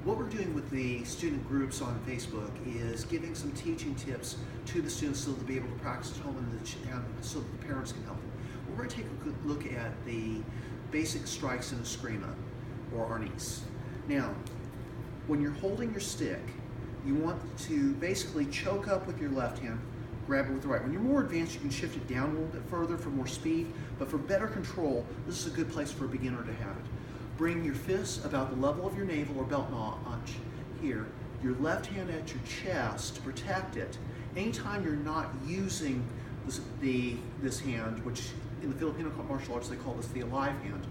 What we're doing with the student groups on Facebook is giving some teaching tips to the students so they'll be able to practice at home and so that the parents can help them. We're going to take a good look at the basic strikes in eskrima, or arnis. Now, when you're holding your stick, you want to basically choke up with your left hand, grab it with the right. When you're more advanced, you can shift it down a little bit further for more speed, but for better control, this is a good place for a beginner to have it. Bring your fists about the level of your navel or belt notch here, your left hand at your chest to protect it. Anytime you're not using this hand, which in the Filipino martial arts they call this the alive hand,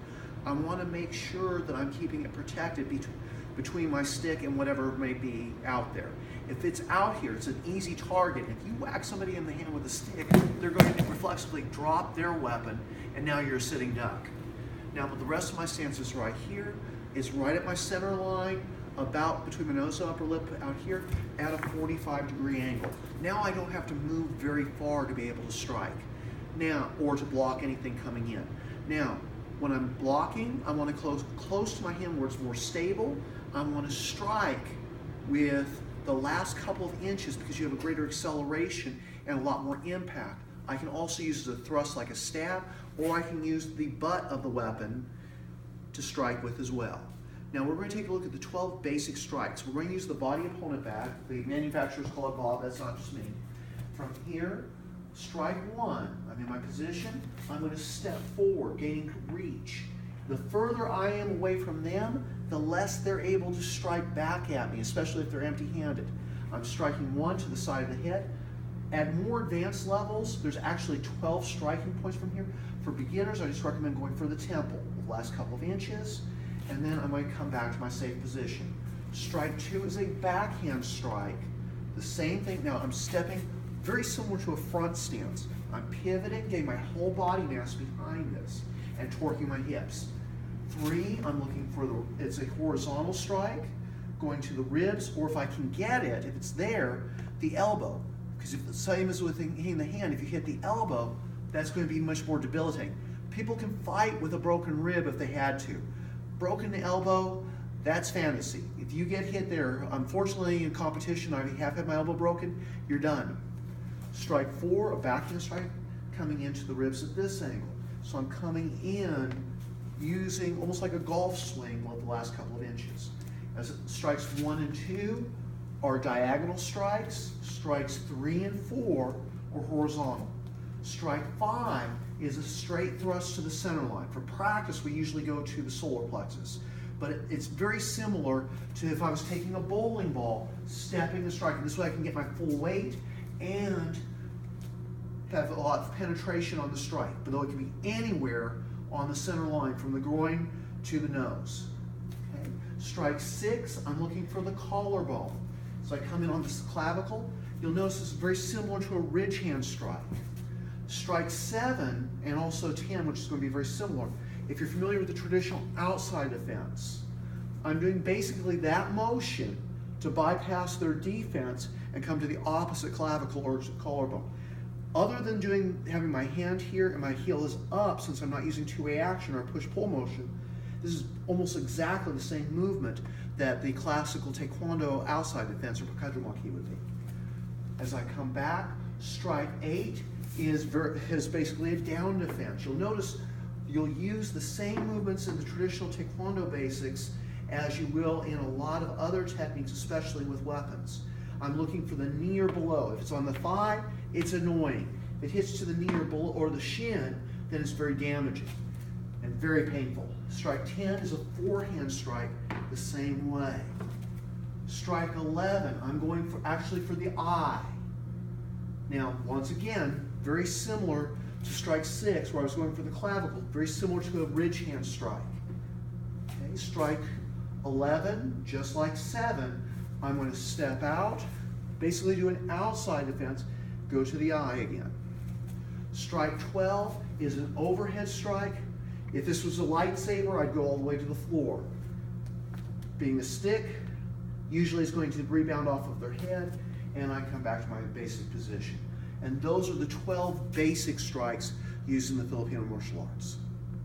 I want to make sure that I'm keeping it protected between my stick and whatever may be out there. If it's out here, it's an easy target. If you whack somebody in the hand with a stick, they're going to reflexively drop their weapon, and now you're a sitting duck. Now, but the rest of my stance is right here. It's right at my center line, about between my nose and upper lip out here, at a 45-degree angle. Now I don't have to move very far to be able to strike. Now, or to block anything coming in. Now, when I'm blocking, I want to close to my hand where it's more stable. I want to strike with the last couple of inches because you have a greater acceleration and a lot more impact. I can also use it as a thrust like a stab, or I can use the butt of the weapon to strike with as well. Now we're going to take a look at the 12 basic strikes. We're going to use the body opponent back. The manufacturers call it Bob, that's not just me. From here, strike one. I'm in my position. I'm going to step forward, gaining reach. The further I am away from them, the less they're able to strike back at me, especially if they're empty-handed. I'm striking one to the side of the head. At more advanced levels, there's actually 12 striking points from here. For beginners, I just recommend going for the temple, the last couple of inches, and then I might come back to my safe position. Strike two is a backhand strike. The same thing. Now I'm stepping very similar to a front stance. I'm pivoting, getting my whole body mass behind this, and torquing my hips. Three, I'm looking for it's a horizontal strike, going to the ribs, or if I can get it, if it's there, the elbow. Because if the same as with hitting the hand, if you hit the elbow, that's going to be much more debilitating. People can fight with a broken rib if they had to. Broken elbow, that's fantasy. If you get hit there, unfortunately in competition, I have had my elbow broken, you're done. Strike four, a backhand strike, coming into the ribs at this angle. So I'm coming in using almost like a golf swing with the last couple of inches. As strikes one and two are diagonal strikes. Strikes three and four are horizontal. Strike five is a straight thrust to the center line. For practice, we usually go to the solar plexus. But it's very similar to if I was taking a bowling ball, stepping and striking. This way I can get my full weight and have a lot of penetration on the strike. But though it can be anywhere on the center line from the groin to the nose. Okay. Strike six, I'm looking for the collarbone. So I come in on this clavicle. You'll notice this is very similar to a ridge hand strike. Strike seven and also 10, which is going to be very similar. If you're familiar with the traditional outside defense, I'm doing basically that motion to bypass their defense and come to the opposite clavicle or collarbone. Other than having my hand here and my heel is up, since I'm not using two-way action or push-pull motion, this is almost exactly the same movement that the classical taekwondo outside defense or pakadramaki would be. As I come back, strike eight is basically a down defense. You'll notice you'll use the same movements in the traditional taekwondo basics as you will in a lot of other techniques, especially with weapons. I'm looking for the knee or below. If it's on the thigh, it's annoying. If it hits to the knee or below or the shin, then it's very damaging and very painful. Strike 10 is a forehand strike the same way. Strike 11, I'm going actually for the eye. Now, once again, very similar to strike 6, where I was going for the clavicle, very similar to a ridge hand strike. Okay, strike 11, just like 7, I'm going to step out, basically do an outside defense, go to the eye again. Strike 12 is an overhead strike. If this was a lightsaber, I'd go all the way to the floor. Being a stick, usually it's going to rebound off of their head, and I come back to my basic position. And those are the 12 basic strikes used in the Filipino martial arts.